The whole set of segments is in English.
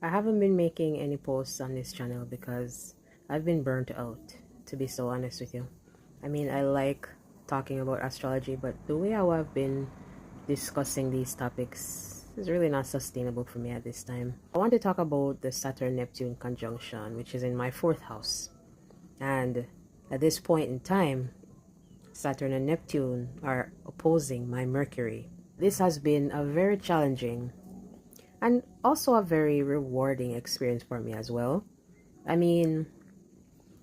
I haven't been making any posts on this channel because I've been burnt out, to be so honest with you. I mean, I like talking about astrology, but the way how I've been discussing these topics is really not sustainable for me at this time. I want to talk about the Saturn-Neptune conjunction, which is in my 4th house. And at this point in time, Saturn and Neptune are opposing my Mercury. This has been a very challenging and also a very rewarding experience for me as well. I mean,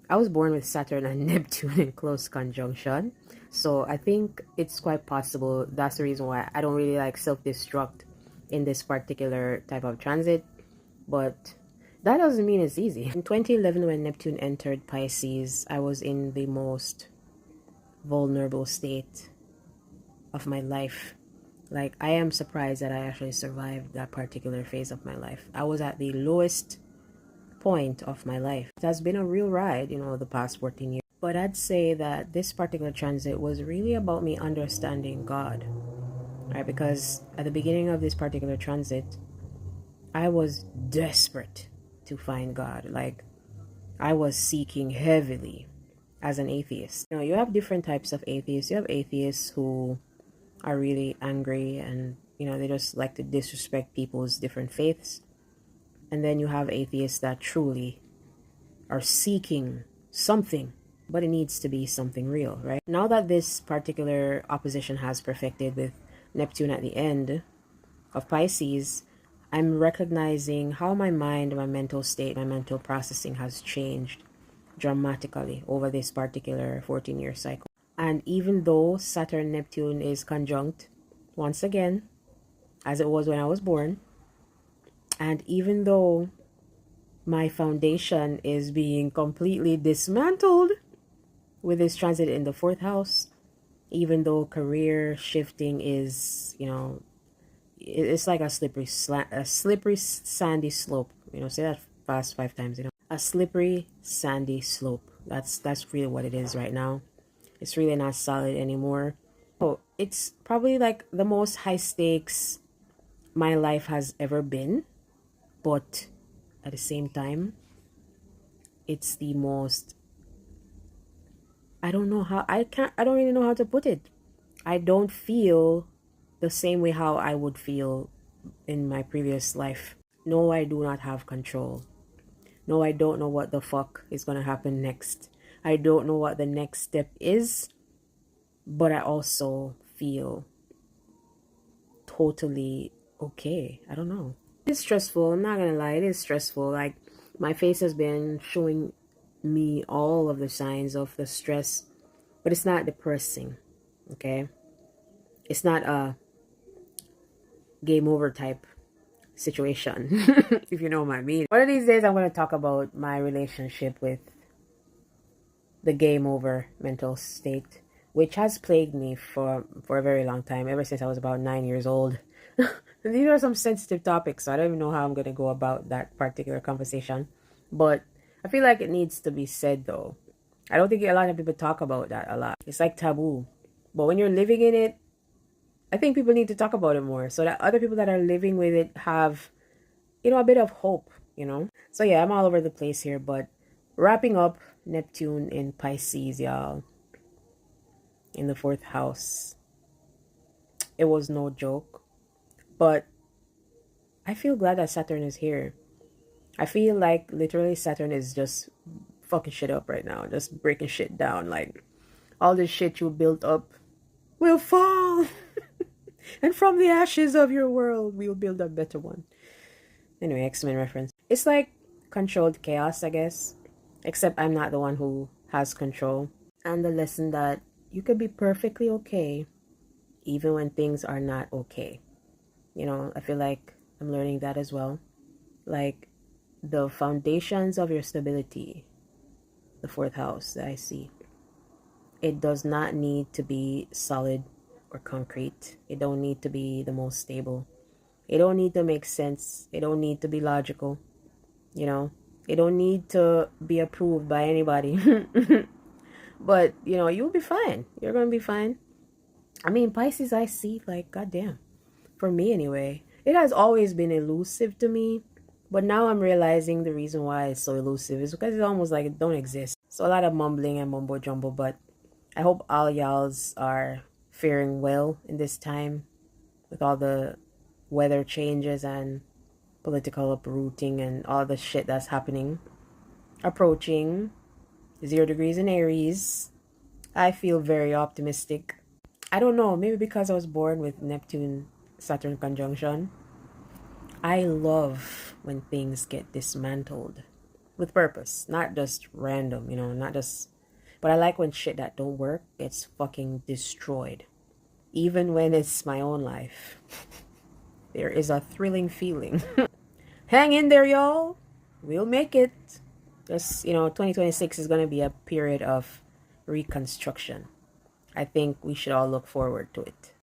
I was born with Saturn and Neptune in close conjunction, so I think it's quite possible that's the reason why I don't really like self-destruct in this particular type of transit, but that doesn't mean it's easy. In 2011, when Neptune entered Pisces, I was in the most vulnerable state of my life. Like, I am surprised that I actually survived that particular phase of my life. I was at the lowest point of my life. It has been a real ride, the past 14 years. But I'd say that this particular transit was really about me understanding God, right? Because at the beginning of this particular transit, I was desperate to find God. Like, I was seeking heavily as an atheist. You have different types of atheists. You have atheists who are really angry and they just like to disrespect people's different faiths, and then you have atheists that truly are seeking something, but it needs to be something real, right? Now that this particular opposition has perfected with Neptune at the end of Pisces, I'm recognizing how my mind, my mental state, my mental processing has changed dramatically over this particular 14-year cycle. And even though Saturn-Neptune is conjunct once again, as it was when I was born, and even though my foundation is being completely dismantled with this transit in the 4th house, even though career shifting is, it's like a slippery sandy slope. Say that fast 5 times. A slippery sandy slope. That's really what it is right now. It's really not solid anymore. Oh, it's probably like the most high stakes my life has ever been, but at the same time, it's the most, I don't really know how to put it. I don't feel the same way how I would feel in my previous life. No, I do not have control. No, I don't know what the fuck is gonna happen next. I don't know what the next step is, but I also feel totally okay. I don't know. It's stressful. I'm not gonna lie. It is stressful. Like, my face has been showing me all of the signs of the stress, but it's not depressing, okay? It's not a game over type situation, if you know what I mean. One of these days, I'm going to talk about my relationship with the game over mental state, which has plagued me for a very long time, ever since I was about 9 years old. These are some sensitive topics, so I don't even know how I'm going to go about that particular conversation, but I feel like it needs to be said, though. I don't think a lot of people talk about that a lot. It's like taboo, but when you're living in it, I think people need to talk about it more, so that other people that are living with it have, a bit of hope, So yeah, I'm all over the place here, but wrapping up Neptune in Pisces, y'all, in the 4th house. It was no joke, but I feel glad that Saturn is here. I feel like literally Saturn is just fucking shit up right now, just breaking shit down. Like, all this shit you built up will fall. And from the ashes of your world, we'll build a better one. Anyway, X-Men reference. It's like controlled chaos, I guess. Except I'm not the one who has control. And the lesson that you could be perfectly okay even when things are not okay. I feel like I'm learning that as well. Like, the foundations of your stability, the 4th house that I see, it does not need to be solid or concrete. It don't need to be the most stable. It don't need to make sense. It don't need to be logical. It don't need to be approved by anybody. But you'll be fine. You're gonna be fine. I mean, Pisces, I see, like, goddamn, for me anyway, it has always been elusive to me, But now I'm realizing the reason why it's so elusive is because it's almost like it don't exist. So a lot of mumbling and mumbo jumbo, but I hope all y'all's are faring well in this time with all the weather changes and political uprooting and all the shit that's happening. Approaching 0 degrees in Aries. I feel very optimistic. I don't know, maybe because I was born with Neptune Saturn conjunction. I love when things get dismantled with purpose, not just random, not just. But I like when shit that don't work gets fucking destroyed. Even when it's my own life. There is a thrilling feeling. Hang in there, y'all. We'll make it. Just, 2026 is going to be a period of reconstruction. I think we should all look forward to it.